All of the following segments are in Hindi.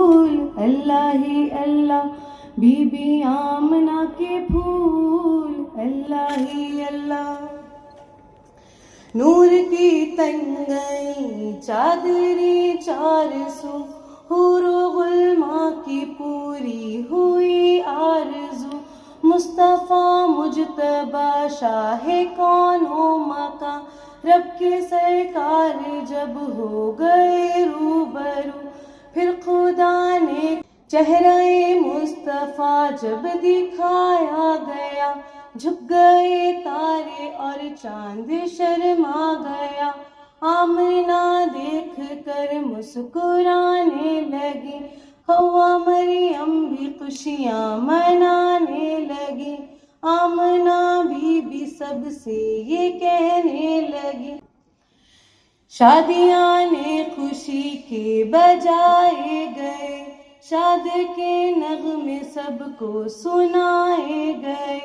फूल अल्लाह ही अल्लाह, बीबी आमना के फूल अल्लाह ही अल्लाह। नूर की तंगई चादरी चारसू, हुरो गुलमा की पूरी हुई आरज़ू, मुस्तफ़ा मुजतबा शाहे कौनो मका, रब के सरकार जब हो गए रूबरू, फिर खुदा ने चेहरे मुस्तफ़ा जब दिखाया गया, झुक गए तारे और चांद शर्मा गया। आमना देख कर मुस्कुराने लगी, हवा मरियम भी खुशियाँ मनाने लगी। आमना बीबी सबसे ये कहने लगी, शादियाँ ने खुशी के बजाए गए, शाद के नगमे सबको सुनाए गए,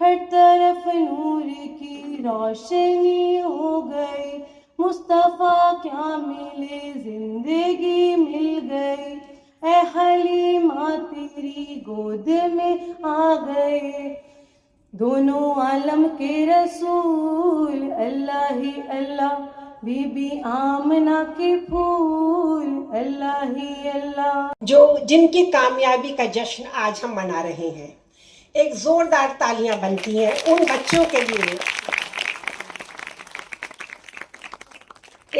हर तरफ नूर की रोशनी हो गई, मुस्तफ़ा क्या मिले जिंदगी मिल गई, ऐ हलीमा तेरी गोद में आ गए, दोनों आलम के रसूल अल्लाह ही अल्लाह, बीबी आमना के फूल अल्लाह ही अल्लाह। जिनकी कामयाबी का जश्न आज हम मना रहे हैं, एक जोरदार तालियां बनती हैं उन बच्चों के लिए।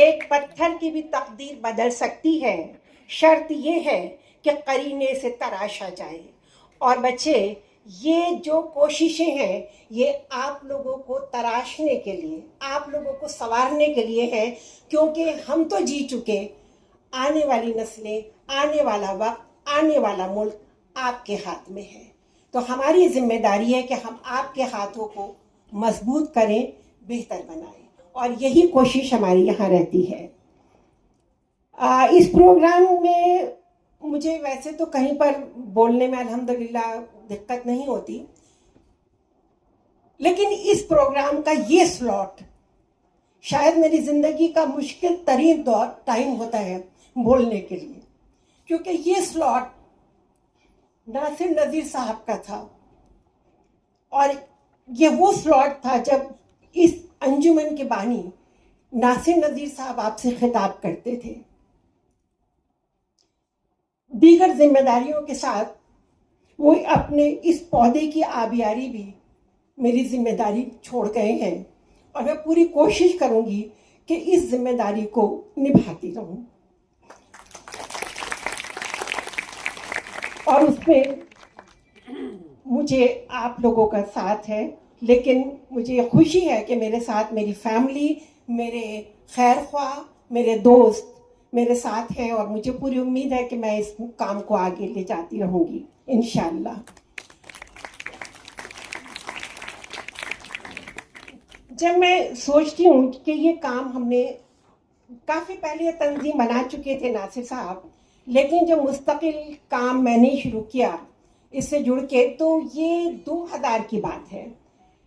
एक पत्थर की भी तकदीर बदल सकती है, शर्त ये है कि करीने से तराशा जाए। और बच्चे, ये जो कोशिशें हैं ये आप लोगों को तराशने के लिए, आप लोगों को संवारने के लिए है, क्योंकि हम तो जी चुके, आने वाली नस्लें, आने वाला वक्त, आने वाला मुल्क आपके हाथ में है। तो हमारी जिम्मेदारी है कि हम आपके हाथों को मजबूत करें, बेहतर बनाएं, और यही कोशिश हमारी यहाँ रहती है। इस प्रोग्राम में मुझे वैसे तो कहीं पर बोलने में अल्हम्दुलिल्लाह दिक्कत नहीं होती, लेकिन इस प्रोग्राम का ये स्लॉट शायद मेरी ज़िंदगी का मुश्किल तरीन टाइम होता है बोलने के लिए, क्योंकि ये स्लॉट नासिर नज़ीर साहब का था, और ये वो स्लॉट था जब इस अंजुमन के बानी नासिर नज़ीर साहब आपसे खिताब करते थे। दीगर जिम्मेदारियों के साथ वो अपने इस पौधे की आबियारी भी मेरी जिम्मेदारी छोड़ गए हैं, और मैं पूरी कोशिश करूंगी कि इस जिम्मेदारी को निभाती रहूं। और उसमें मुझे आप लोगों का साथ है, लेकिन मुझे खुशी है कि मेरे साथ मेरी फैमिली, मेरे खैर ख्वाह, मेरे दोस्त मेरे साथ हैं, और मुझे पूरी उम्मीद है कि मैं इस काम को आगे ले जाती रहूंगी इंशाअल्लाह। जब मैं सोचती हूँ कि ये काम हमने काफ़ी पहले तंजीम बना चुके थे नासिर साहब, लेकिन जब मुस्तकिल काम मैंने शुरू किया इससे जुड़ के, तो ये 2000 की बात है,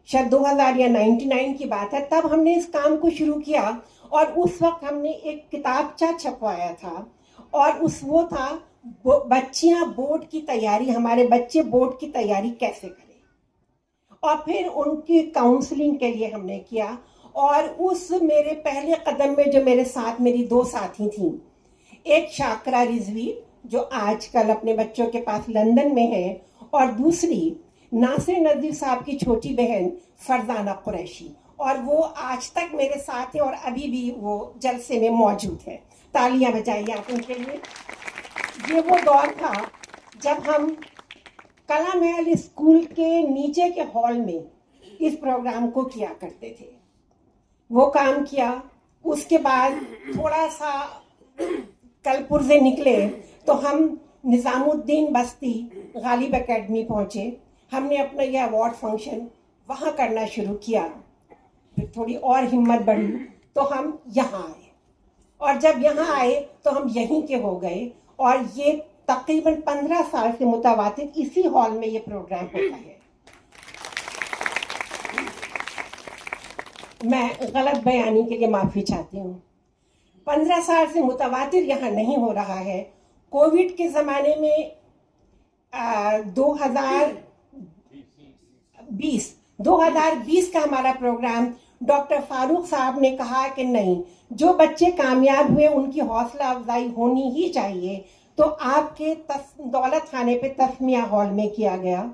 शायद 2000 या 99 की बात है, तब हमने इस काम को शुरू किया। और उस वक्त हमने एक किताबचा छपवाया था, और वो था बच्चियां बोर्ड की तैयारी, हमारे बच्चे बोर्ड की तैयारी कैसे करें, और फिर उनकी काउंसलिंग के लिए हमने किया। और उस मेरे पहले कदम में जो मेरे साथ मेरी 2 साथी थीं, एक शाकरा रिजवी जो आजकल अपने बच्चों के पास लंदन में है, और दूसरी नासिर नज़ीर साहब की छोटी बहन फरजाना कुरैशी, और वो आज तक मेरे साथ है और अभी भी वो जलसे में मौजूद है। तालियां बजाइए आप उनके लिए। ये वो दौर था जब हम कला महल स्कूल के नीचे के हॉल में इस प्रोग्राम को किया करते थे। वो काम किया, उसके बाद थोड़ा सा कलपुर से निकले तो हम निज़ामुद्दीन बस्ती गालिब एकेडमी पहुँचे। हमने अपना यह अवार्ड फंक्शन वहाँ करना शुरू किया। फिर थोड़ी और हिम्मत बढ़ी तो हम यहाँ आए, और जब यहाँ आए तो हम यहीं के हो गए, और ये तकरीबन 15 साल से मुतवातिर इसी हॉल में ये प्रोग्राम होता है। मैं गलत बयानी के लिए माफ़ी चाहती हूँ। 15 साल से मुतवातिर यहाँ नहीं हो रहा है, कोविड के ज़माने में 2020 का हमारा प्रोग्राम, डॉक्टर फारूक साहब ने कहा कि नहीं, जो बच्चे कामयाब हुए उनकी हौसला अफजाई होनी ही चाहिए। तो आपके दौलत खाने पे तस्मिया हॉल में किया गया,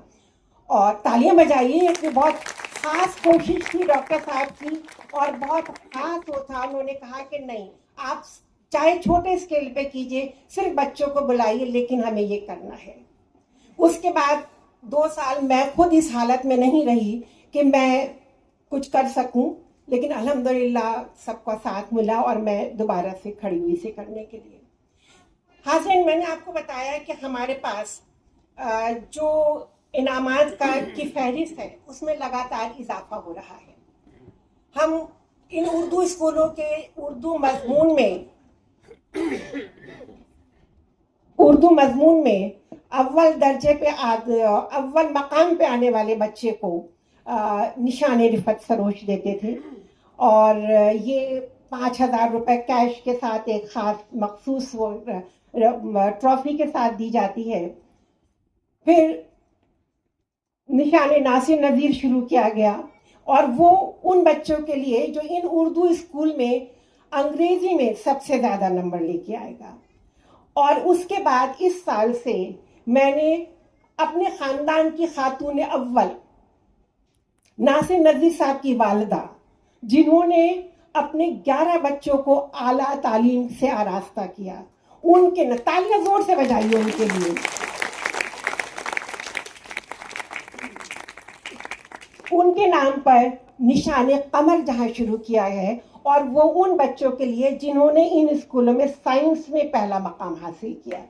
और तालियां बजाइए। एक बहुत खास कोशिश थी डॉक्टर साहब की, और बहुत खास वो था। उन्होंने कहा कि नहीं, आप चाहे छोटे स्केल पे कीजिए, सिर्फ बच्चों को बुलाइए, लेकिन हमें ये करना है। उसके बाद 2 साल मैं खुद इस हालत में नहीं रही कि मैं कुछ कर सकूं, लेकिन अल्हम्दुलिल्लाह सबका साथ मिला और मैं दोबारा से खड़ी हुई इसे करने के लिए। हाज़रीन, मैंने आपको बताया कि हमारे पास जो इनामात की फहरिस्त है उसमें लगातार इजाफा हो रहा है। हम इन उर्दू स्कूलों के उर्दू मजमून में अव्वल दर्जे पे अव्वल मकाम पे आने वाले बच्चे को निशान रिफत सरोश देते थे, और ये 5,000 रुपये कैश के साथ एक ख़ास मखसूस वो ट्रॉफी के साथ दी जाती है। फिर निशान नासिर नज़ीर शुरू किया गया, और वो उन बच्चों के लिए जो इन उर्दू स्कूल में अंग्रेजी में सबसे ज़्यादा नंबर लेके आएगा। और उसके बाद इस साल से मैंने अपने ख़ानदान की खातून अव्वल नासिर नज़ीर साहब की वालिदा, जिन्होंने अपने 11 बच्चों को आला तालीम से आरास्ता किया, उनके तालियां जोर से बजाइए उनके लिए। उनके नाम पर निशान कमर जहां शुरू किया है, और वो उन बच्चों के लिए जिन्होंने इन स्कूलों में साइंस में पहला मकाम हासिल किया।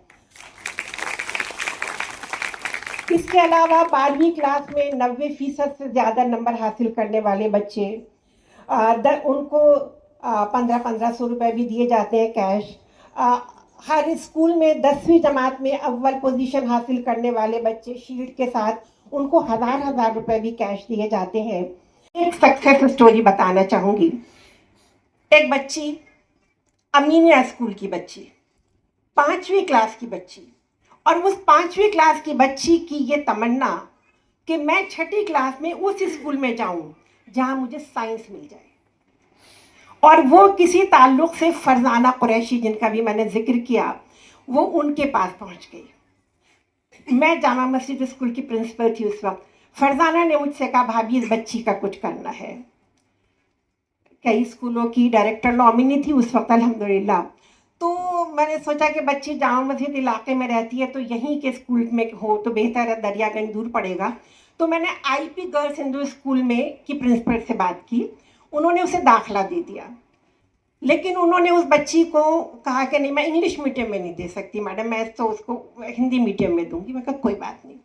इसके अलावा 12वीं क्लास में 90% से ज़्यादा नंबर हासिल करने वाले बच्चे, उनको 1500 रुपये भी दिए जाते हैं कैश। हर स्कूल में 10वीं जमात में अव्वल पोजीशन हासिल करने वाले बच्चे शील्ड के साथ उनको 1000 रुपये भी कैश दिए जाते हैं। एक सक्सेस स्टोरी बताना चाहूँगी। एक बच्ची, अमीनिया स्कूल की बच्ची, 5वीं क्लास की बच्ची, और उस 5वीं क्लास की बच्ची की ये तमन्ना कि मैं 6ठी क्लास में उस स्कूल में जाऊं जहां मुझे साइंस मिल जाए। और वो किसी ताल्लुक से फरजाना कुरैशी, जिनका भी मैंने जिक्र किया, वो उनके पास पहुंच गई। मैं जामा मस्जिद स्कूल की प्रिंसिपल थी उस वक्त। फरजाना ने मुझसे कहा, भाभी इस बच्ची का कुछ करना है। कई स्कूलों की डायरेक्टर नॉमिनी थी उस वक्त अल्हम्दुलिल्लाह। तो मैंने सोचा कि बच्ची जामा मस्जिद इलाके में रहती है, तो यहीं के स्कूल में हो तो बेहतर है, दरियागंज दूर पड़ेगा। तो मैंने IP गर्ल्स हिंदू स्कूल में की प्रिंसिपल से बात की, उन्होंने उसे दाखिला दे दिया। लेकिन उन्होंने उस बच्ची को कहा कि नहीं, मैं इंग्लिश मीडियम में नहीं दे सकती मैडम, मैं तो उसको हिंदी मीडियम में दूंगी। मैं कहा कोई बात नहीं।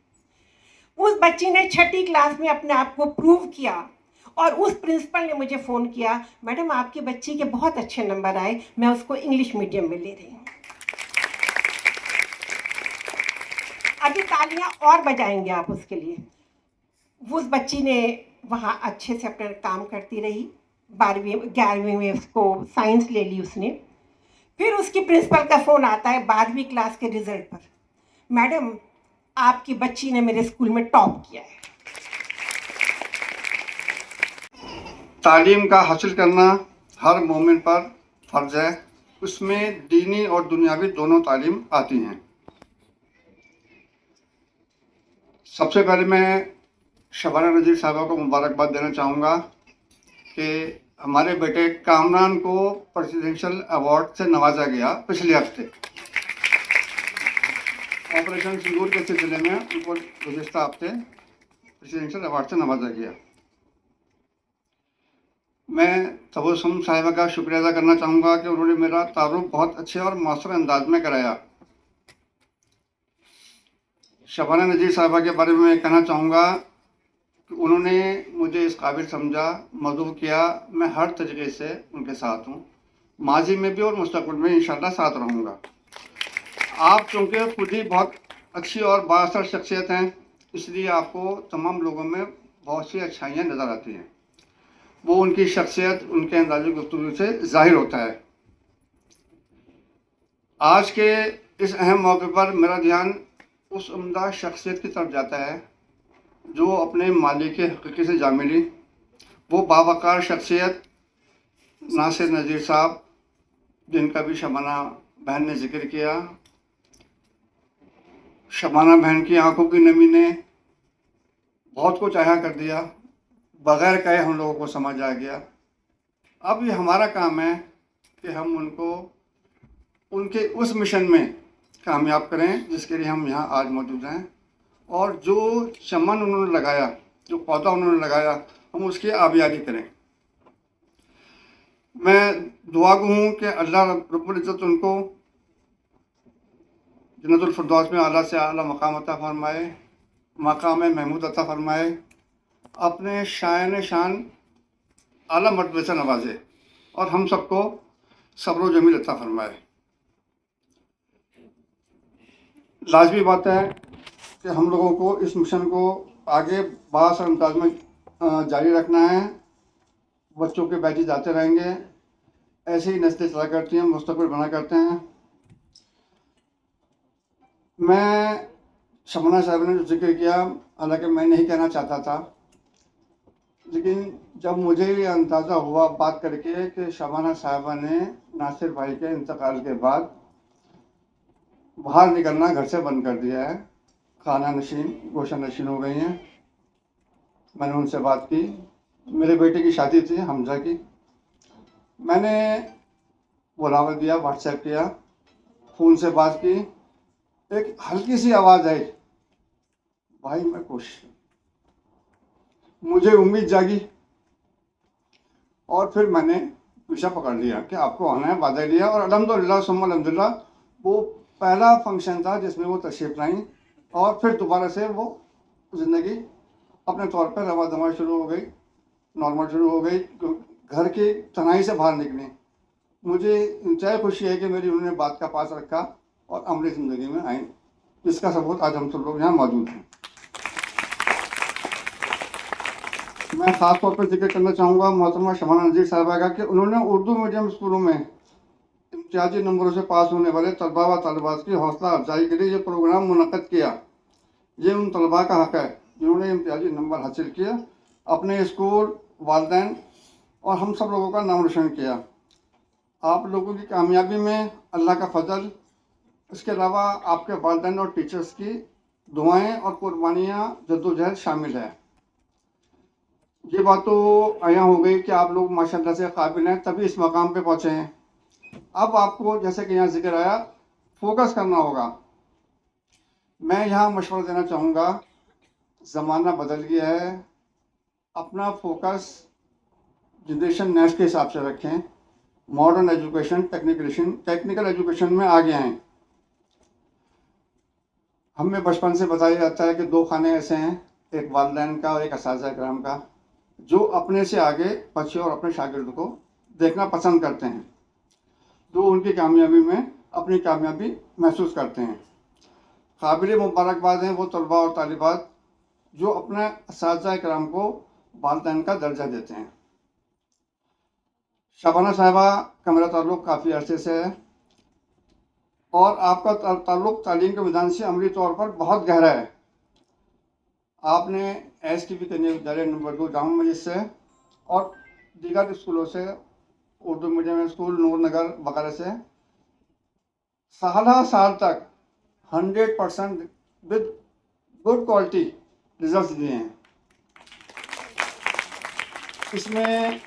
उस बच्ची ने 6ठी क्लास में अपने आप को प्रूव किया, और उस प्रिंसिपल ने मुझे फ़ोन किया, मैडम आपकी बच्ची के बहुत अच्छे नंबर आए, मैं उसको इंग्लिश मीडियम में ले रही हूँ। अभी तालियां और बजाएंगे आप उसके लिए। उस बच्ची ने वहाँ अच्छे से अपना काम करती रही। 11वीं में उसको साइंस ले ली उसने। फिर उसकी प्रिंसिपल का फ़ोन आता है 12वीं क्लास के रिजल्ट पर, मैडम आपकी बच्ची ने मेरे स्कूल में टॉप किया है। तालीम का हासिल करना हर मोमिन पर फ़र्ज़ है। उसमें दीनी और दुनियावी दोनों तालीम आती हैं। सबसे पहले मैं शबाना नज़ीर साहबा को मुबारकबाद देना चाहूँगा कि हमारे बेटे कामरान को प्रेसिडेंशियल अवार्ड से नवाजा गया पिछले हफ्ते। ऑपरेशन सिंदूर के सिलसिले में उनको गुज़िश्ता हफ्ते प्रेसिडेंशियल अवार्ड से नवाजा गया। मैं तबस्सुम साहिबा का शुक्रिया अदा करना चाहूँगा कि उन्होंने मेरा तारुफ बहुत अच्छे और मौसर अंदाज में कराया। शबाना नज़ीर साहिबा के बारे में मैं कहना चाहूँगा कि उन्होंने मुझे इस काबिल समझा, मदऊ किया। मैं हर तरीके से उनके साथ हूँ, माजी में भी और मुस्तक़बिल में इंशाअल्लाह साथ रहूँगा। आप चूँकि खुद ही बहुत अच्छी और बाअसर शख्सियत हैं, इसलिए आपको तमाम लोगों में बहुत सी अच्छाइयाँ नज़र आती हैं। वो उनकी शख्सियत, उनके अंदाज़ गुफ्तगू से ज़ाहिर होता है। आज के इस अहम मौके पर मेरा ध्यान उस उम्दा शख्सियत की तरफ जाता है जो अपने मालिक के हकीकी से जा मिली। वो बावकार शख्सियत नासिर नज़ीर साहब, जिनका भी शबाना बहन ने जिक्र किया। शबाना बहन की आंखों की नमी ने बहुत कुछ अहया कर दिया, बग़ैर कहे हम लोगों को समझ आ गया। अब ये हमारा काम है कि हम उनको उनके उस मिशन में कामयाब करें जिसके लिए हम यहाँ आज मौजूद हैं। और जो चमन उन्होंने लगाया, जो पौधा उन्होंने लगाया, हम उसकी आबियारी करें। मैं दुआ गो हूँ कि अल्लाह रब्बुल इज़्ज़त उनको जन्नतुल फिरदौस में आला से आला मकाम अता फरमाए, मकाम महमूद अता फरमाए, अपने शान शान आला मर्तबे से नवाजे और हम सबको सब्र व जमील अता फरमाए। लाजमी बात है कि हम लोगों को इस मिशन को आगे बास अंदाज में जारी रखना है। बच्चों के बैच जाते रहेंगे, ऐसे ही नस्लें चला करती हैं, मुस्तक़बिल बना करते हैं। मैं शबाना साहब ने जो जिक्र किया, हालांकि मैं नहीं कहना चाहता था, लेकिन जब मुझे ये अंदाज़ा हुआ बात करके कि शबाना साहबा ने नासिर भाई के इंतकाल के बाद बाहर निकलना घर से बंद कर दिया है, खाना नशीन गोशा नशीन हो गई हैं। मैंने उनसे बात की, मेरे बेटे की शादी थी हमजा की, मैंने बुलावा दिया, व्हाट्सएप किया, फ़ोन से बात की। एक हल्की सी आवाज़ आई, भाई मैं खुश। मुझे उम्मीद जागी और फिर मैंने पीछा पकड़ लिया कि आपको आना है, वादा लिया। और अल्हम्दुलिल्लाह सुम्मा अल्हम्दुलिल्लाह वो पहला फंक्शन था जिसमें वो तशरीफ़ लाई और फिर दोबारा से वो ज़िंदगी अपने तौर पर रवा दवा शुरू हो गई, नॉर्मल शुरू हो गई, घर की तनाई से बाहर निकली। मुझे इंतहाई खुशी है कि मेरी उन्होंने बात का पास रखा और अमली ज़िंदगी में आई, जिसका सबूत आज हम सब लोग यहाँ मौजूद हैं। मैं ख़ास तौर पर जिक्र करना चाहूँगा मोहतरमा शबाना नज़ीर साहिबा का कि उन्होंने उर्दू मीडियम स्कूलों में इम्तियाजी नंबरों से पास होने वाले तलबा व तलबात की हौसला अफजाई के लिए ये प्रोग्राम मुनक़्क़द किया। ये उन तलबा का हक़ है जिन्होंने इम्तियाजी नंबर हासिल किया, अपने स्कूल, वालिदैन और हम सब लोगों का नाम रोशन किया। आप लोगों की कामयाबी में अल्लाह का फजल, इसके अलावा आपके वालिदैन और टीचर्स की दुआएं और कुर्बानियाँ, जद्दोजहद शामिल है। ये बात तो आया हो गई कि आप लोग माशाल्लाह से काबिल हैं, तभी इस मकाम पे पहुँचे हैं। अब आपको जैसे कि यहाँ जिक्र आया, फोकस करना होगा। मैं यहाँ मशवरा देना चाहूँगा, ज़माना बदल गया है, अपना फोकस जनरेशन नेक्स्ट के हिसाब से रखें। मॉडर्न एजुकेशन, टेक्निकल एजुकेशन में आगे आएँ। हमें बचपन से बताया जाता है कि दो खाने ऐसे हैं, एक वालिदैन का और एक असातिज़ा किराम का, जो अपने से आगे बच्चे और अपने शागिर्द को देखना पसंद करते हैं, जो उनकी कामयाबी में अपनी कामयाबी महसूस करते हैं। काबिल मुबारकबाद हैं वो तलबा और तालिबात जो अपने असातिज़ा किराम को वालिदैन का दर्जा देते हैं। शबाना साहिबा का मेरा ताल्लुक़ काफ़ी अरसे से है और आपका ताल्लुक़ तालीम के मैदान से अमली तौर पर बहुत गहरा है। आपने STP कन्या विद्यालय नंबर 2 जामा मस्जिद से और दीगर स्कूलों से, उर्दू मीडियम स्कूल नूरनगर वगैरह से साल तक 100% विद गुड क्वालिटी रिजल्ट दिए हैं। इसमें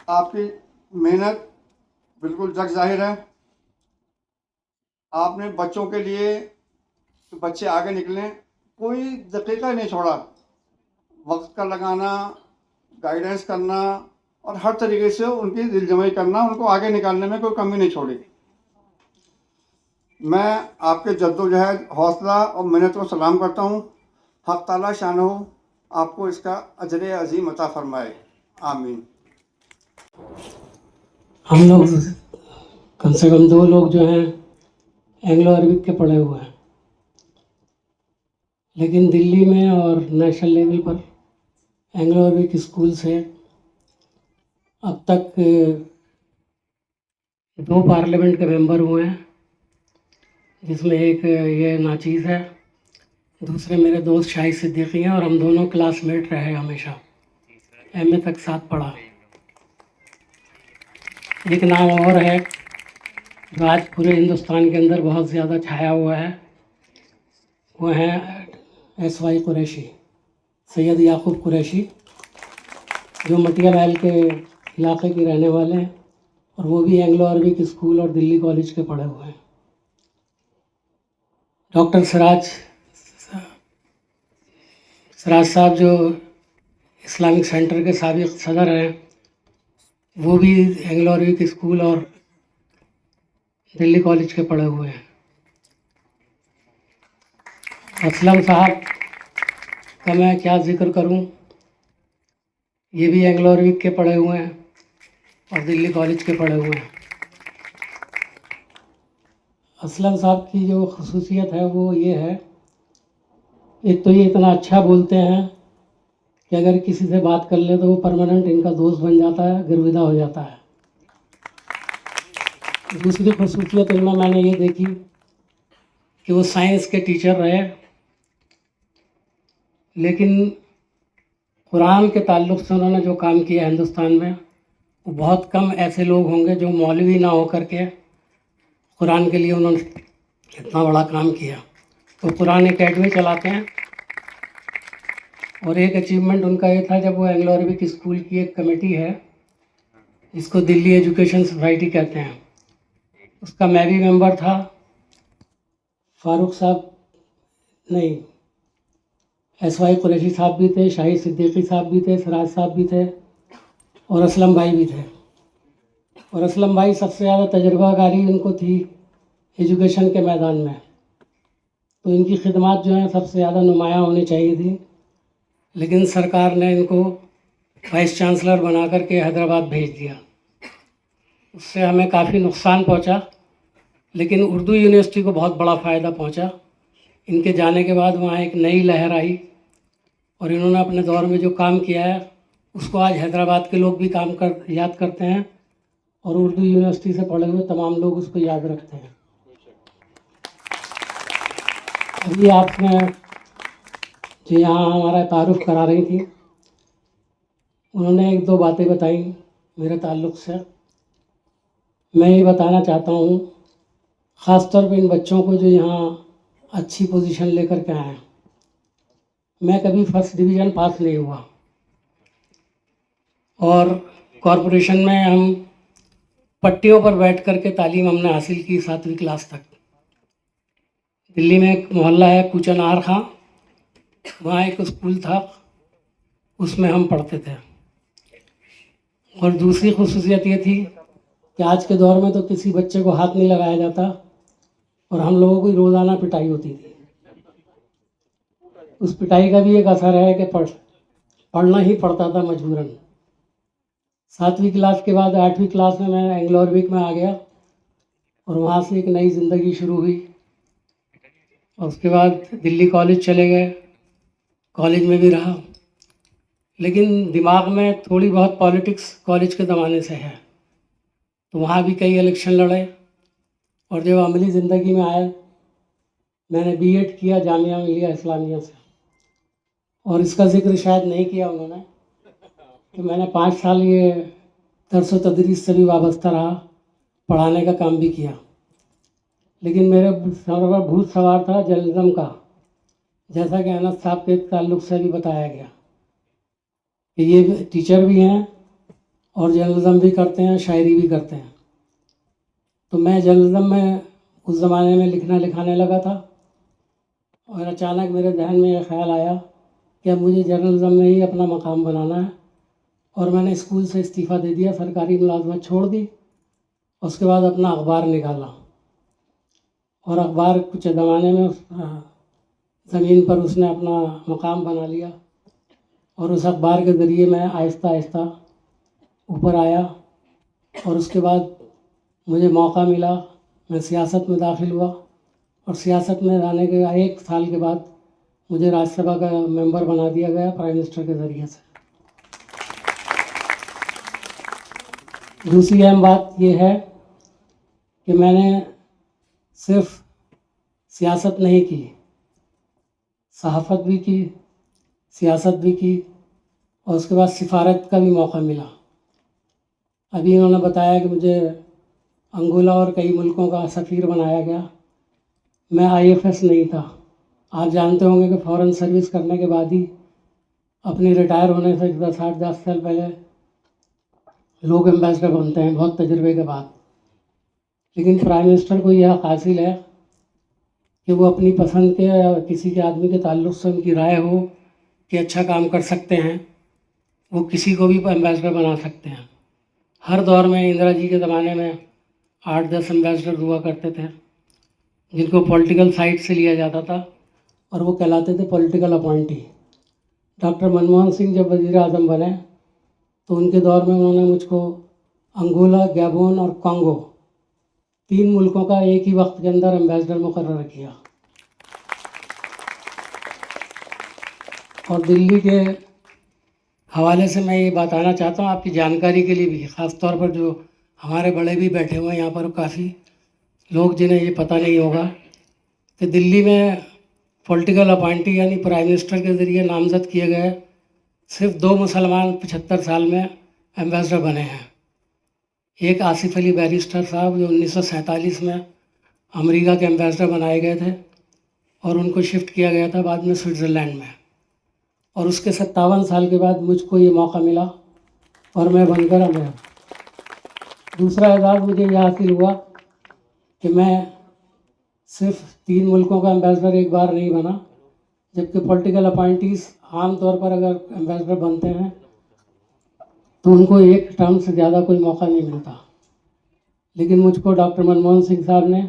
आपकी मेहनत बिल्कुल जग जाहिर है। आपने बच्चों के लिए, बच्चे आगे निकलें, कोई दकीका नहीं छोड़ा। वक्त का लगाना, गाइडेंस करना और हर तरीके से उनकी दिलजमाई करना, उनको आगे निकालने में कोई कमी नहीं छोड़ी। मैं आपके जद्दोजहद, हौसला और मेहनत को सलाम करता हूँ। हक़ ताला शानो आपको इसका अजर अज़ीम अता फरमाए, आमीन। हम लोग कम से कम 2 लोग जो हैं एंग्लो अरबिक के पढ़े हुए हैं, लेकिन दिल्ली में और नेशनल लेवल पर एंग्लो अरबिक स्कूल से अब तक 2 पार्लियामेंट के मेंबर हुए हैं जिसमें एक ये नाचीज़ है, दूसरे मेरे दोस्त शाहिद सिद्दीकी हैं, और हम दोनों क्लासमेट रहे हमेशा, एमए तक साथ पढ़ा। एक नाम और है जो आज पूरे हिंदुस्तान के अंदर बहुत ज़्यादा छाया हुआ है, वो है SY कुरैशी, सैयद याकूब कुरैशी, जो मटिया महल के इलाके के रहने वाले हैं, और वो भी एंग्लो अरबिक स्कूल और दिल्ली कॉलेज के पढ़े हुए हैं। डॉक्टर सिराज साहब जो इस्लामिक सेंटर के साबिक़ सदर हैं, वो भी एंग्लो अरबिक स्कूल और दिल्ली कॉलेज के पढ़े हुए हैं। असलम साहब का मैं क्या ज़िक्र करूं, ये भी एंग्लो अरबिक के पढ़े हुए हैं और दिल्ली कॉलेज के पढ़े हुए हैं। असलम साहब की जो खसूसियत है वो ये है, एक तो ये इतना अच्छा बोलते हैं कि अगर किसी से बात कर ले तो वो परमानेंट इनका दोस्त बन जाता है, गिरविदा हो जाता है। दूसरी खसूसियत इनमें मैंने ये देखी कि वो साइंस के टीचर रहे, लेकिन कुरान के ताल्लुक़ से उन्होंने जो काम किया हिंदुस्तान में, वो बहुत कम ऐसे लोग होंगे जो मौलवी ना हो करके कुरान के लिए उन्होंने इतना बड़ा काम किया। तो कुरान एकेडमी चलाते हैं, और एक अचीवमेंट उनका ये था, जब वो एंग्लो अरबिक स्कूल की एक कमेटी है जिसको दिल्ली एजुकेशन सोसाइटी कहते हैं, उसका मैं भी मेंबर था। फारूक साहब नहीं, SY कुरैशी साहब भी थे, शाहिद सिद्दीकी साहब भी थे, सिराज साहब भी थे, और असलम भाई भी थे। और असलम भाई सबसे ज़्यादा तजर्बाकारी इनको थी एजुकेशन के मैदान में, तो इनकी खिदमत जो है सबसे ज़्यादा नुमायाँ होनी चाहिए थी, लेकिन सरकार ने इनको वाइस चांसलर बना करके हैदराबाद भेज दिया। उससे हमें काफ़ी नुकसान पहुंचा, लेकिन उर्दू यूनिवर्सिटी को बहुत बड़ा फ़ायदा पहुंचा। इनके जाने के बाद वहाँ एक नई लहर आई, और इन्होंने अपने दौर में जो काम किया है उसको आज हैदराबाद के लोग भी याद करते हैं, और उर्दू यूनिवर्सिटी से पढ़े हुए तमाम लोग उसको याद रखते हैं। अभी आपने जो यहाँ हमारा तारुफ करा रही थी, उन्होंने एक दो बातें बताई मेरे ताल्लुक़ से। मैं ये बताना चाहता हूँ, ख़ास तौर पे इन बच्चों को जो यहाँ अच्छी पोजीशन लेकर के आए हैं। मैं कभी फर्स्ट डिवीज़न पास नहीं हुआ, और कॉरपोरेशन में हम पट्टियों पर बैठ कर के तालीम हमने हासिल की 7वीं क्लास तक। दिल्ली में एक मोहल्ला है कूचनार खां, वहाँ एक स्कूल था, उसमें हम पढ़ते थे। और दूसरी खुसूसियत ये थी कि आज के दौर में तो किसी बच्चे को हाथ नहीं लगाया जाता, और हम लोगों की रोज़ाना पिटाई होती थी। उस पिटाई का भी एक असर है कि पढ़ना ही पड़ता था मजबूरन। 7वीं क्लास के बाद 8वीं क्लास में मैं एंग्लो अरबिक में आ गया, और वहाँ से एक नई ज़िंदगी शुरू हुई। और उसके बाद दिल्ली कॉलेज चले गए, कॉलेज में भी रहा, लेकिन दिमाग में थोड़ी बहुत पॉलिटिक्स कॉलेज के ज़माने से है, तो वहाँ भी कई इलेक्शन लड़े। और जब अमली ज़िंदगी में आए, मैंने BEd किया जामिया मिलिया इस्लामिया से। और इसका ज़िक्र शायद नहीं किया उन्होंने कि मैंने 5 साल ये दर्स व तदरीस से भी वाबस्ता रहा, पढ़ाने का काम भी किया। लेकिन मेरे सर पर भूत सवार था जर्नलिज्म का, जैसा कि अनस साहब के ताल्लुक़ से भी बताया गया कि ये टीचर भी हैं और जर्नलिज्म भी करते हैं, शायरी भी करते हैं। तो मैं जर्नलिज्म में उस ज़माने में लिखाने लगा था, और अचानक मेरे जहन में यह ख्याल आया कि अब मुझे जर्नलिज्म में ही अपना मकाम बनाना है। और मैंने स्कूल से इस्तीफ़ा दे दिया, सरकारी मुलाजमत छोड़ दी। उसके बाद अपना अखबार निकाला, और अखबार कुछ ज़माने में ज़मीन पर उसने अपना मकाम बना लिया, और उस अखबार के ज़रिए मैं आहिस्ता आहिस्ता ऊपर आया। और उसके बाद मुझे मौका मिला, मैं सियासत में दाखिल हुआ, और सियासत में आने के 1 साल के बाद मुझे राज्यसभा का मेंबर बना दिया गया प्राइम मिनिस्टर के ज़रिए से। दूसरी अहम बात यह है कि मैंने सिर्फ सियासत नहीं की, सहाफ़त भी की, सियासत भी की, और उसके बाद सिफारत का भी मौका मिला। अभी इन्होंने बताया कि मुझे अंगोला और कई मुल्कों का सफ़ीर बनाया गया। मैं IFS नहीं था। आप जानते होंगे कि फ़ॉरेन सर्विस करने के बाद ही अपनी रिटायर होने से 10 साल पहले लोग एम्बेसडर बनते हैं, बहुत तजुर्बे के बाद। लेकिन प्राइम मिनिस्टर को यह हासिल है कि वो अपनी पसंद के या किसी के आदमी के ताल्लुक़ से उनकी राय हो कि अच्छा काम कर सकते हैं, वो किसी को भी एम्बेसडर बना सकते हैं। हर दौर में इंदिरा जी के ज़माने में 8-10 एम्बेसडर हुआ करते थे, जिनको पॉलिटिकल साइड से लिया जाता था और वो कहलाते थे political appointee. Doctor Manmohan Singh जब वज़ीर आज़म बने तो उनके दौर में उन्होंने मुझको अंगोला, गैबोन और कॉन्गो 3 मुल्कों का एक ही वक्त के अंदर एम्बेसडर मुकर्रर किया। और दिल्ली के हवाले से मैं ये बताना चाहता हूँ आपकी जानकारी के लिए भी, ख़ास तौर पर जो हमारे बड़े भी बैठे हुए हैं यहाँ पर, काफ़ी लोग जिन्हें ये पता नहीं होगा कि दिल्ली में पॉलिटिकल अपॉइंटी यानी प्राइम मिनिस्टर के ज़रिए नामज़द किए गए सिर्फ 2 मुसलमान 75 साल में एम्बेसडर बने हैं। एक आसिफ अली बैरिस्टर साहब जो 1947 में अमेरिका के एम्बेसडर बनाए गए थे और उनको शिफ्ट किया गया था बाद में स्विट्ज़रलैंड में, और उसके 57 साल के बाद मुझको ये मौका मिला और मैं बनकर आया। दूसरा एजाज़ मुझे यह हासिल हुआ कि मैं सिर्फ 3 मुल्कों का एम्बेसडर एक बार नहीं बना, जबकि पॉलिटिकल अपॉइंटीज़ आम तौर पर अगर एम्बेसडर बनते हैं तो उनको एक टर्म से ज़्यादा कोई मौका नहीं मिलता। लेकिन मुझको डॉक्टर मनमोहन सिंह साहब ने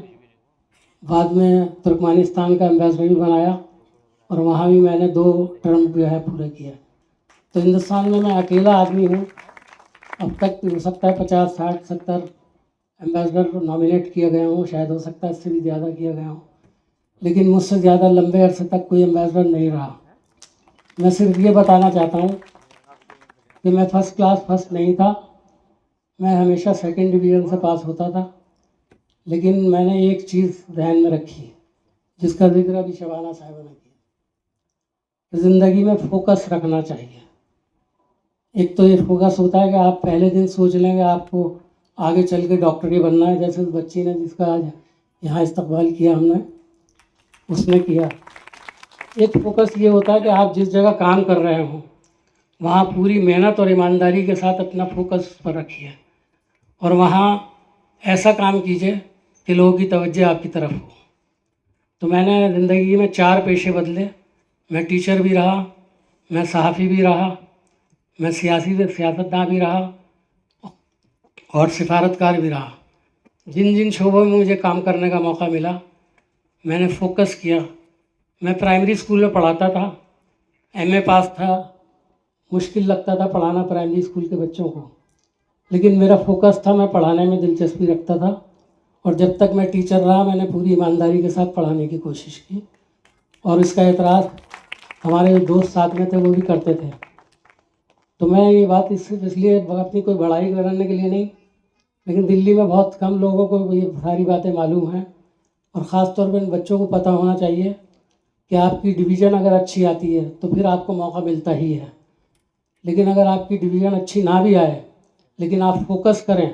बाद में तुर्कमेनिस्तान का एम्बेसडर भी बनाया और वहाँ भी मैंने 2 टर्म जो है पूरे किए। तो हिंदुस्तान में मैं अकेला आदमी हूँ, अब तक हो सकता है 50, 60, 70 एम्बेसडर नॉमिनेट किए गए हों, शायद हो सकता है इससे भी ज़्यादा किए गए हों, लेकिन मुझसे ज़्यादा लंबे अरसे तक कोई एम्बेसडर नहीं रहा। मैं सिर्फ ये बताना चाहता हूँ कि मैं फर्स्ट क्लास फर्स्ट नहीं था, मैं हमेशा सेकंड डिवीज़न से पास होता था, लेकिन मैंने एक चीज़ ध्यान में रखी जिसका जिक्र अभी शबाना साहिबा ने किया, ज़िंदगी में फोकस रखना चाहिए। एक तो ये फोकस होता है कि आप पहले दिन सोच लेंगे आपको आगे चल के डॉक्टर ही बनना है, जैसे उस बच्ची ने जिसका आज यहाँ इस्तकबाल किया हमने, उसने किया। एक फोकस ये होता है कि आप जिस जगह काम कर रहे हो वहाँ पूरी मेहनत और ईमानदारी के साथ अपना फोकस पर रखिए और वहाँ ऐसा काम कीजिए कि लोगों की तवज्जो आपकी तरफ हो। तो मैंने ज़िंदगी में 4 पेशे बदले। मैं टीचर भी रहा, मैं सहाफ़ी भी रहा, मैं सियासतदान भी रहा और सिफारतकार भी रहा। जिन जिन शोबों में मुझे काम करने का मौका मिला मैंने फोकस किया। मैं प्राइमरी स्कूल में पढ़ाता था, MA पास था, मुश्किल लगता था पढ़ाना प्राइमरी स्कूल के बच्चों को, लेकिन मेरा फोकस था, मैं पढ़ाने में दिलचस्पी रखता था और जब तक मैं टीचर रहा मैंने पूरी ईमानदारी के साथ पढ़ाने की कोशिश की और इसका एतराफ़ हमारे जो दोस्त साथ में थे वो भी करते थे। तो मैं ये बात इसलिए अपनी कोई बड़ाई करने के लिए नहीं, लेकिन दिल्ली में बहुत कम लोगों को ये सारी बातें मालूम हैं और ख़ास तौर पर इन बच्चों को पता होना चाहिए कि आपकी डिवीज़न अगर अच्छी आती है तो फिर आपको मौका मिलता ही है, लेकिन अगर आपकी डिवीज़न अच्छी ना भी आए लेकिन आप फोकस करें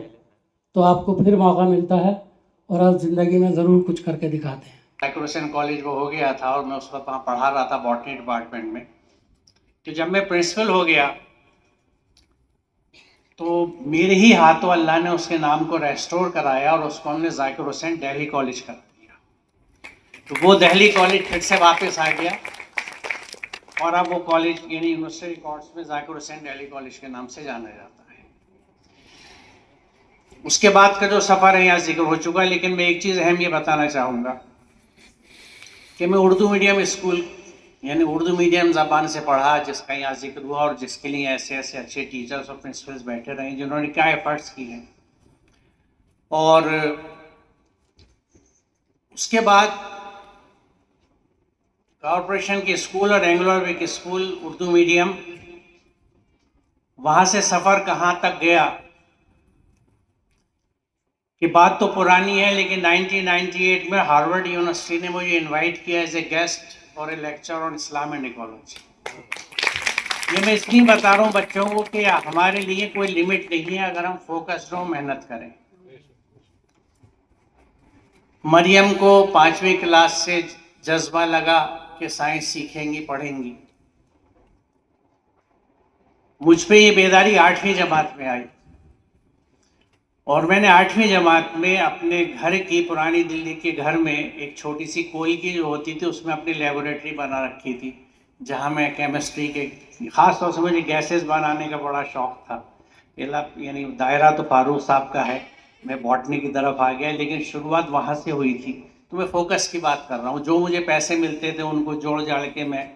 तो आपको फिर मौका मिलता है और आप ज़िंदगी में ज़रूर कुछ करके दिखाते हैं। ज़ाकिर हुसैन कॉलेज वो हो गया था और मैं उस वक्त वहाँ पढ़ा रहा था बॉटनी डिपार्टमेंट में। तो जब मैं प्रिंसिपल हो गया तो मेरे ही हाथों अल्लाह ने उसके नाम को रेस्टोर कराया और उसको हमने ज़ाकिर हुसैन दिल्ली कॉलेज कर दिया। तो वो दिल्ली कॉलेज फिर से वापस आ गया और अब वो कॉलेज यानी यूनिवर्सिटी रिकॉर्ड्स में ज़ाकिर हुसैन दिल्ली कॉलेज के नाम से जाना जाता है। उसके बाद का जो सफ़र है यहाँ जिक्र हो चुका है, लेकिन मैं एक चीज़ अहम ये बताना चाहूँगा कि मैं उर्दू मीडियम स्कूल यानी उर्दू मीडियम ज़बान से पढ़ा, जिसका यहाँ जिक्र हुआ और जिसके लिए ऐसे ऐसे अच्छे टीचर्स और प्रिंसिपल्स बैठे रहे जिन्होंने क्या एफर्ट्स किए हैं। और उसके बाद कॉरपोरेशन के स्कूल और Anglo Arabic school Urdu medium, वहाँ से सफ़र कहाँ तक गया कि बात तो पुरानी है, लेकिन 1998 में हार्वर्ड यूनिवर्सिटी ने मुझे इनवाइट किया as a guest for a lecture on Islam and ecology. ये मैं इसलिए बता रहा हूँ बच्चों को कि हमारे लिए कोई लिमिट नहीं है अगर हम फोकस्ड हो, मेहनत करें। मरियम को 5वीं क्लास से जज्बा लगा कि साइंस सीखेंगी, पढ़ेंगी। मुझ पे ये बेदारी 8वीं जमात में आई और मैंने 8वीं जमात में अपने घर की, पुरानी दिल्ली के घर में एक छोटी सी कोई की जो होती थी उसमें अपनी लेबोरेटरी बना रखी थी, जहाँ मैं केमिस्ट्री के, ख़ास तौर से मुझे गैसेस बनाने का बड़ा शौक़ था। यानी दायरा तो फारूक साहब का है, मैं बॉटनी की तरफ आ गया, लेकिन शुरुआत वहाँ से हुई थी। तो मैं फोकस की बात कर रहा हूँ। जो मुझे पैसे मिलते थे उनको जोड़ जाड़ के मैं,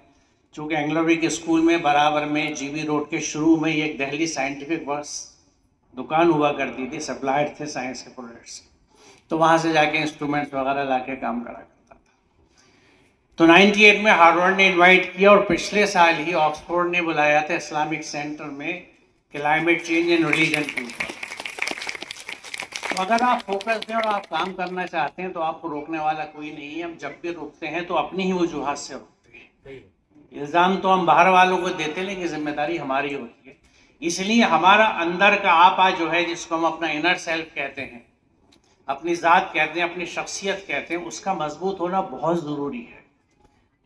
चूँकि एंग्लो-विक स्कूल में बराबर में जीबी रोड के शुरू में एक दिल्ली साइंटिफिक वर्क्स दुकान हुआ करती थी, सप्लायर थे साइंस के प्रोडक्ट्स, तो वहाँ से जाके इंस्ट्रूमेंट्स वगैरह ला के काम करा करता था। तो 98 में हार्वर्ड ने इनवाइट किया और पिछले साल ही ऑक्सफोर्ड ने बुलाया था इस्लामिक सेंटर में क्लाइमेट चेंज एंड रिलीजन के ऊपर। तो अगर आप फोकस हैं और आप काम करना चाहते हैं तो आपको रोकने वाला कोई नहीं है। हम जब भी रुकते हैं तो अपनी ही वजूहत से रुकते हैं। इल्ज़ाम तो हम बाहर वालों को देते हैं, लेकिन जिम्मेदारी हमारी होती है। इसलिए हमारा अंदर का आपा जो है, जिसको हम अपना इनर सेल्फ कहते हैं, अपनी ज़ात कहते हैं, अपनी शख्सियत कहते हैं, उसका मजबूत होना बहुत ज़रूरी है।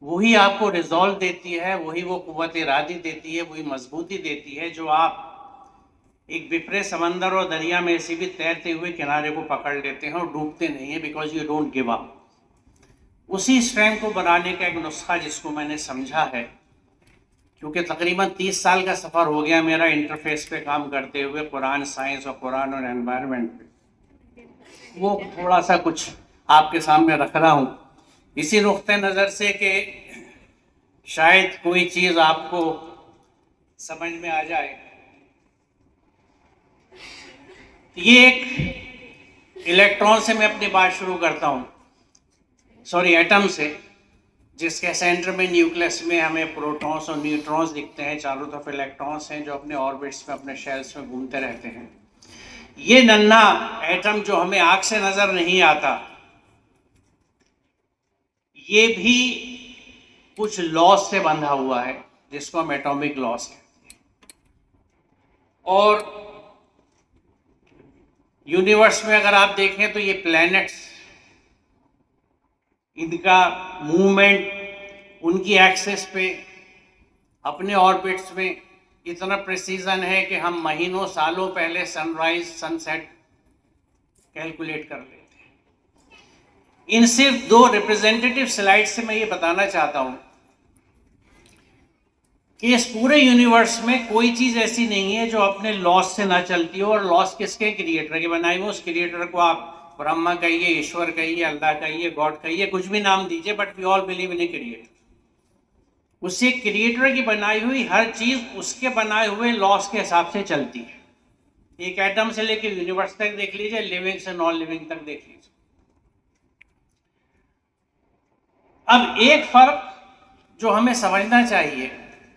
वही आपको रिजॉल्व देती है, वही वो क़ुव्वत इरादी देती है, वही मजबूती देती है जो आप एक विपरे समंदर और दरिया में ऐसे भी तैरते हुए किनारे को पकड़ लेते हैं और डूबते नहीं है, because you don't give up. उसी स्ट्रेंथ को बनाने का एक नुस्खा जिसको मैंने समझा है, क्योंकि तकरीबन 30 साल का सफ़र हो गया मेरा इंटरफेस पे काम करते हुए, कुरान साइंस और कुरान और एनवायरनमेंट पे, वो थोड़ा सा कुछ आपके सामने रख रहा हूँ इसी नुक्ते नज़र से कि शायद कोई चीज़ आपको समझ में आ जाए। ये एक इलेक्ट्रॉन से मैं अपनी बात शुरू करता हूँ, सॉरी एटम से, जिसके सेंटर में न्यूक्लियस में हमें प्रोटॉन्स और न्यूट्रॉन्स दिखते हैं, चारों तरफ इलेक्ट्रॉन्स हैं जो अपने ऑर्बिट्स में, अपने शेल्स में घूमते रहते हैं। ये नन्हा एटम जो हमें आँख से नज़र नहीं आता, ये भी कुछ लॉस से बंधा हुआ है जिसको हम एटॉमिक लॉस कहते हैं। और यूनिवर्स में अगर आप देखें तो ये प्लैनेट्स, इनका मूवमेंट उनकी एक्सेस पे, अपने ऑर्बिट्स में इतना प्रिसीजन है कि हम महीनों सालों पहले सनराइज सनसेट कैलकुलेट कर लेते हैं। इन सिर्फ 2 रिप्रेजेंटेटिव स्लाइड से मैं ये बताना चाहता हूँ कि इस पूरे यूनिवर्स में कोई चीज़ ऐसी नहीं है जो अपने लॉस से ना चलती हो। और लॉस किसके? क्रिएटर के बनाई हुई। उस क्रिएटर को आप ब्रह्मा कहिए, ईश्वर कहिए, अल्लाह कहिए, गॉड कहिए, कुछ भी नाम दीजिए, but we all believe in a creator. उससे क्रिएटर की बनाई हुई हर चीज़ उसके बनाए हुए लॉस के हिसाब से चलती है। एक एटम से लेकर यूनिवर्स तक देख लीजिए, लिविंग से नॉन लिविंग तक देख लीजिए। अब एक फर्क जो हमें समझना चाहिए,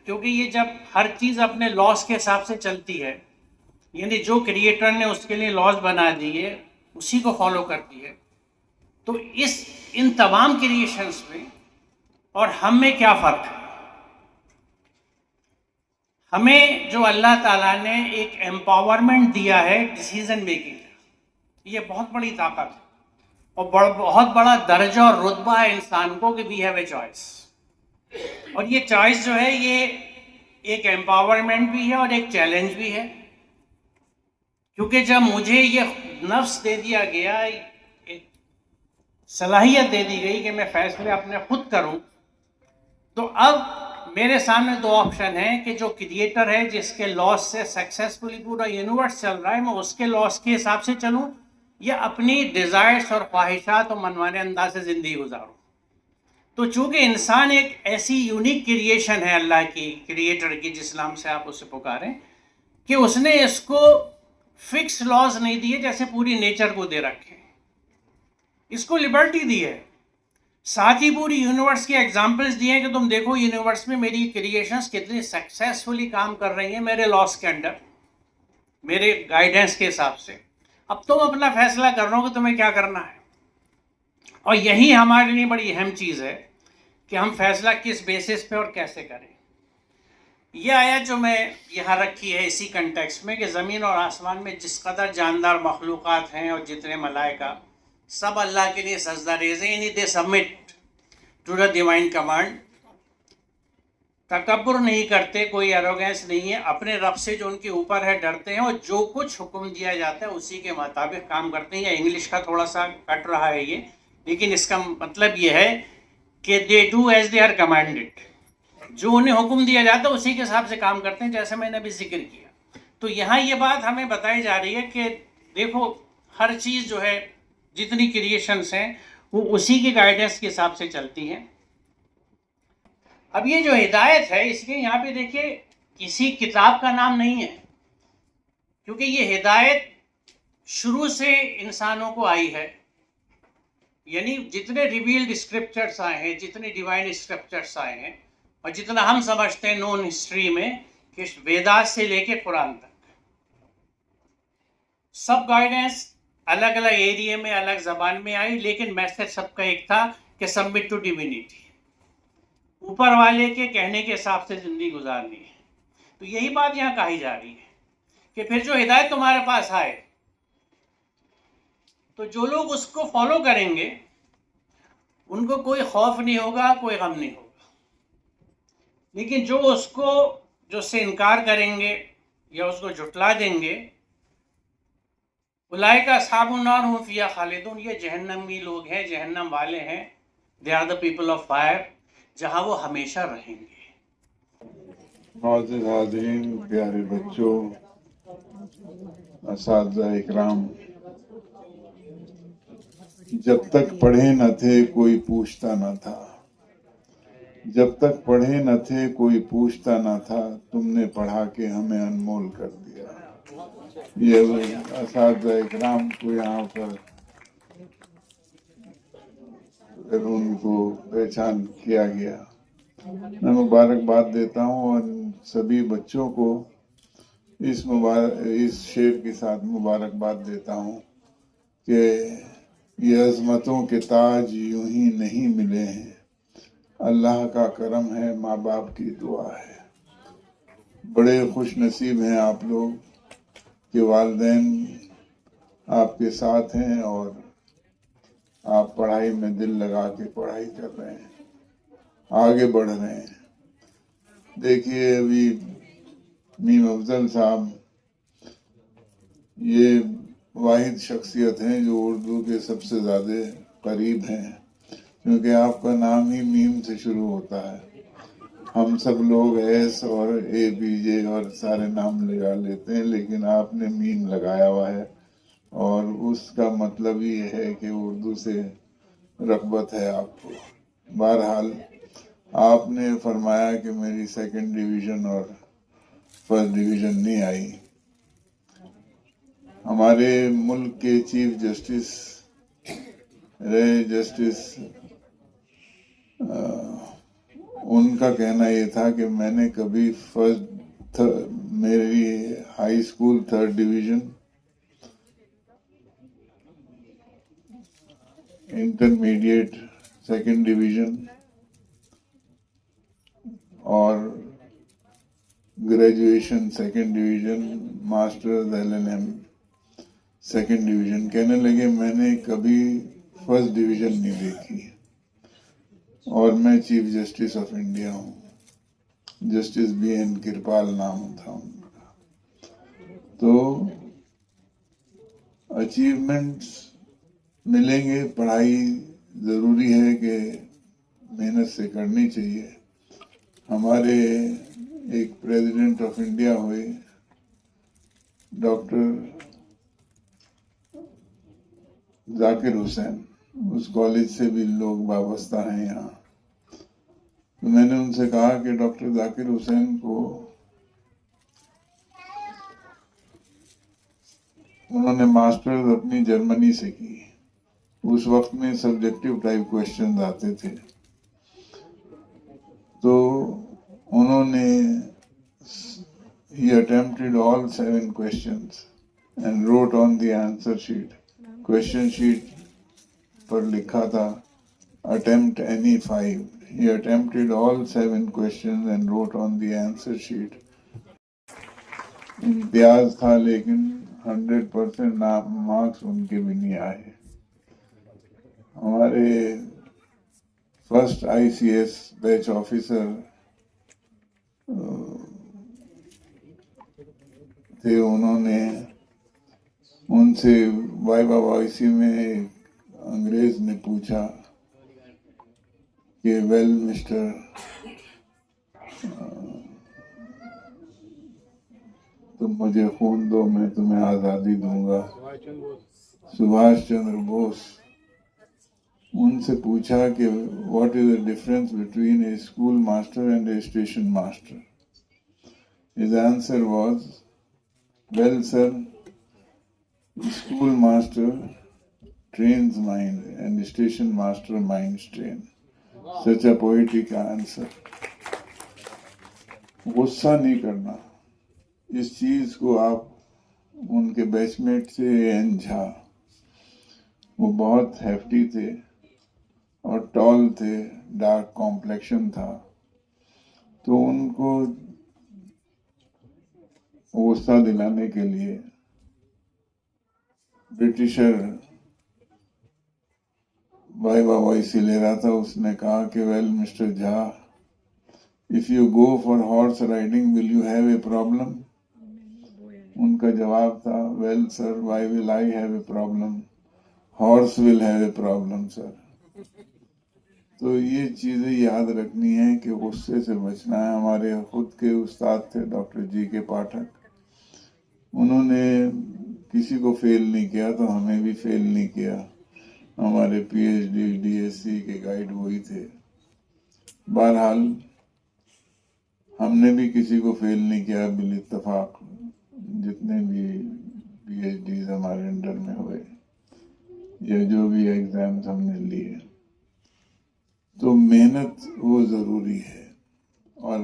क्योंकि ये जब हर चीज़ अपने लॉस के हिसाब से चलती है, यानी जो क्रिएटर ने उसके लिए लॉस बना दिए उसी को फॉलो करती है, तो इन तमाम क्रिएशंस में और हम में क्या फ़र्क है? हमें जो अल्लाह ताला ने एक एम्पावरमेंट दिया है डिसीजन मेकिंग, ये बहुत बड़ी ताकत है और बहुत बड़ा दर्जा और रुतबा है इंसान को कि वी हैव ए चॉइस। और ये चॉइस जो है ये एक एम्पावरमेंट भी है और एक चैलेंज भी है, क्योंकि जब मुझे ये नफ्स दे दिया गया, एक सलाहियत दे दी गई कि मैं फैसले अपने खुद करूं, तो अब मेरे सामने 2 ऑप्शन हैं कि जो क्रिएटर है जिसके लॉस से सक्सेसफुली पूरा यूनिवर्स चल रहा है, मैं उसके लॉस के हिसाब से चलूं या अपनी डिज़ायर्स और ख्वाहिशात और मनमाने अंदाज से ज़िंदगी गुजारूं। तो चूँकि इंसान एक ऐसी यूनिक क्रिएशन है अल्लाह की, क्रिएटर की, जिस नाम से आप उसे पुकारें, कि उसने इसको फिक्स लॉज नहीं दिए जैसे पूरी नेचर को दे रखे, इसको लिबर्टी दी है। साथ ही पूरी यूनिवर्स की एग्जांपल्स दिए हैं कि तुम देखो यूनिवर्स में मेरी क्रिएशंस कितनी सक्सेसफुली काम कर रही हैं मेरे लॉस के अंडर, मेरे गाइडेंस के हिसाब से। अब तुम अपना फैसला कर लो कि तुम्हें क्या करना है। और यही हमारे लिए बड़ी अहम चीज़ है कि हम फैसला किस बेसिस पे और कैसे करें। यह आयत जो मैं यहाँ रखी है इसी कंटेक्स्ट में कि ज़मीन और आसमान में जिस कदर जानदार मखलूक़ात हैं और जितने मलाइका, सब अल्लाह के लिए सजदा रेज़ हैं, यानी they submit to the divine command. तकब्बुर नहीं करते, कोई एरोगेंस नहीं है, अपने रब से जो उनके ऊपर है डरते हैं और जो कुछ हुक्म दिया जाता है उसी के मुताबिक काम करते हैं। या इंग्लिश का थोड़ा सा कट रहा है ये, लेकिन इसका मतलब ये है कि they do as they are commanded, जो उन्हें हुक्म दिया जाता है उसी के हिसाब से काम करते हैं, जैसे मैंने अभी जिक्र किया। तो यहाँ ये बात हमें बताई जा रही है कि देखो हर चीज़ जो है, जितनी क्रिएशंस हैं वो उसी के गाइडेंस के हिसाब से चलती हैं। अब ये जो हिदायत है, इसके यहाँ पे देखिए किसी किताब का नाम नहीं है, क्योंकि ये हिदायत शुरू से इंसानों को आई है। यानी जितने रिवील्ड स्क्रिप्चर्स आए हैं, जितने डिवाइन स्क्रिप्चर्स आए हैं, और जितना हम समझते हैं नोन हिस्ट्री में कि वेदास से लेके कुरान तक, सब गाइडेंस अलग अलग एरिया में अलग जबान में आई, लेकिन मैसेज सबका एक था कि सबमिट टू डिविनिटी, ऊपर वाले के कहने के हिसाब से जिंदगी गुजारनी है। तो यही बात यहाँ कही जा रही है कि फिर जो हिदायत तुम्हारे पास आए तो जो लोग उसको फॉलो करेंगे उनको कोई खौफ नहीं होगा, कोई गम नहीं होगा। लेकिन जो उससे इनकार करेंगे या उसको झुटला देंगे, उलाइका अस्हाबुन नार हुम फिहा खालिदून, ये जहन्नमी लोग हैं, जहन्नम वाले हैं, they are the people of fire, जहां वो हमेशा रहेंगे। हाज़िर हाज़रीन, प्यारे बच्चों, असातिज़ा इकराम, जब तक पढ़े न थे कोई पूछता न था, जब तक पढ़े न थे कोई पूछता न था, तुमने पढ़ा के हमें अनमोल कर दिया। ये असातिज़ा इकराम को यहाँ पर उनको पहचान किया गया। मैं मुबारकबाद देता हूँ और सभी बच्चों को इस शेर के साथ मुबारकबाद देता हूँ कि ये अज़मतों के ताज यूं ही नहीं मिले हैं, अल्लाह का करम है, माँ बाप की दुआ है। बड़े खुश नसीब हैं आप लोग कि वालिदैन आपके साथ हैं और आप पढ़ाई में दिल लगा के पढ़ाई कर रहे हैं, आगे बढ़ रहे हैं। देखिए अभी मीम अफजल साहब ये वाहिद शख्सियत हैं जो उर्दू के सबसे ज़्यादा करीब हैं, क्योंकि आपका नाम ही मीम से शुरू होता है। हम सब लोग एस और ए बी जे और सारे नाम लगा लेते हैं, लेकिन आपने मीम लगाया हुआ है और उसका मतलब ये है कि उर्दू से रग़बत है आपको। बहरहाल आपने फरमाया कि मेरी सेकंड डिवीज़न और फर्स्ट डिवीज़न नहीं आई। हमारे मुल्क के चीफ जस्टिस रहे जस्टिस, उनका कहना ये था कि मैंने कभी मेरी high school third division, intermediate second division और graduation second division, masters LLM second division, कहने लगे मैंने कभी फर्स्ट डिवीज़न नहीं देखी। और मैं चीफ जस्टिस ऑफ इंडिया हूँ, जस्टिस BN कृपाल नाम था उनका। तो अचीवमेंट्स मिलेंगे, पढ़ाई ज़रूरी है कि मेहनत से करनी चाहिए। हमारे एक प्रेसिडेंट ऑफ इंडिया हुए डॉक्टर जाकिर हुसैन, उस कॉलेज से भी लोग वाबस्ता हैं यहाँ। तो मैंने उनसे कहा कि डॉक्टर जाकिर हुसैन को उन्होंने मास्टर्स अपनी जर्मनी से की, उस वक्त में सब्जेक्टिव टाइप क्वेश्चन आते थे, तो उन्होंने he attempted all 7 questions and wrote on the answer sheet. Question sheet पर लिखा था attempt any 5. He attempted all 7 questions and wrote on the answer sheet. Imtiaz था लेकिन 100% मार्क्स उनके भी नहीं आए। हमारे फर्स्ट ICS बैच ऑफिसर थे, उन्होंने उनसे वाइवा वॉइसी में अंग्रेज ने पूछा कि वेल मिस्टर, तुम मुझे खून दो, मैं तुम्हें आज़ादी दूंगा। सुभाष चंद्र बोस उनसे पूछा कि what is the difference between A school master and A station master. His answer was, well sir, school master trains mind and station master minds train. Such a poetic answer. गुस्सा नहीं करना, इस चीज को आप उनके बैचमेट से एन झा, वो बहुत हेफ्टी थे और टॉल थे, डार्क कॉम्प्लेक्शन था, तो उनको गुस्सा दिलाने के लिए ब्रिटिशर वाइवा वॉइसी ले रहा था, उसने कहा कि well mister Jha, if you go for horse riding will you have a problem. उनका जवाब था, well sir, why will I have a problem, horse will have a problem sir. तो ये चीजें याद रखनी है कि गुस्से से बचना है। हमारे खुद के उस्ताद थे डॉक्टर GK पाठक, उन्होंने किसी को फेल नहीं किया तो हमें भी फेल नहीं किया। हमारे PhD DSc के गाइड वही थे। बहरहाल हमने भी किसी को फेल नहीं किया बिल इत्तेफाक, जितने भी PhDs हमारे अंडर में हुए या जो भी एग्जाम्स हमने लिए। तो मेहनत वो ज़रूरी है और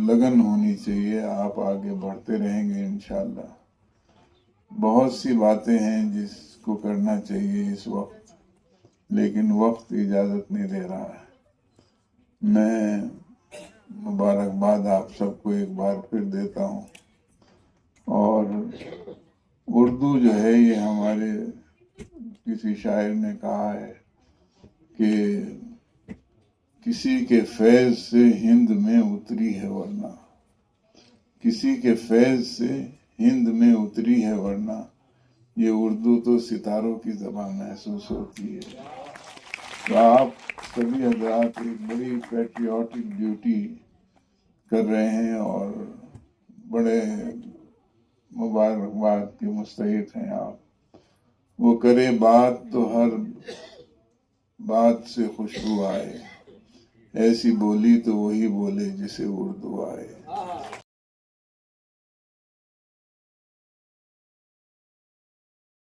लगन होनी चाहिए। आप आगे बढ़ते रहेंगे इंशाल्लाह। बहुत सी बातें हैं जिसको करना चाहिए इस वक्त, लेकिन वक्त इजाज़त नहीं दे रहा है। मैं मुबारकबाद आप सबको एक बार फिर देता हूँ। और उर्दू जो है, ये हमारे किसी शायर ने कहा है कि किसी के फैज़ से हिंद में उतरी है वरना, किसी के फैज़ से हिंद में उतरी है वरना, ये उर्दू तो सितारों की ज़बान महसूस होती है। तो आप सभी हज़रात एक बड़ी पैट्रियाटिक ड्यूटी कर रहे हैं और बड़े मुबारकबाद के मुस्तहिक हैं आप। वो करे बात तो हर बात से खुशबू आए, ऐसी बोली तो वही बोले जिसे उर्दू आए।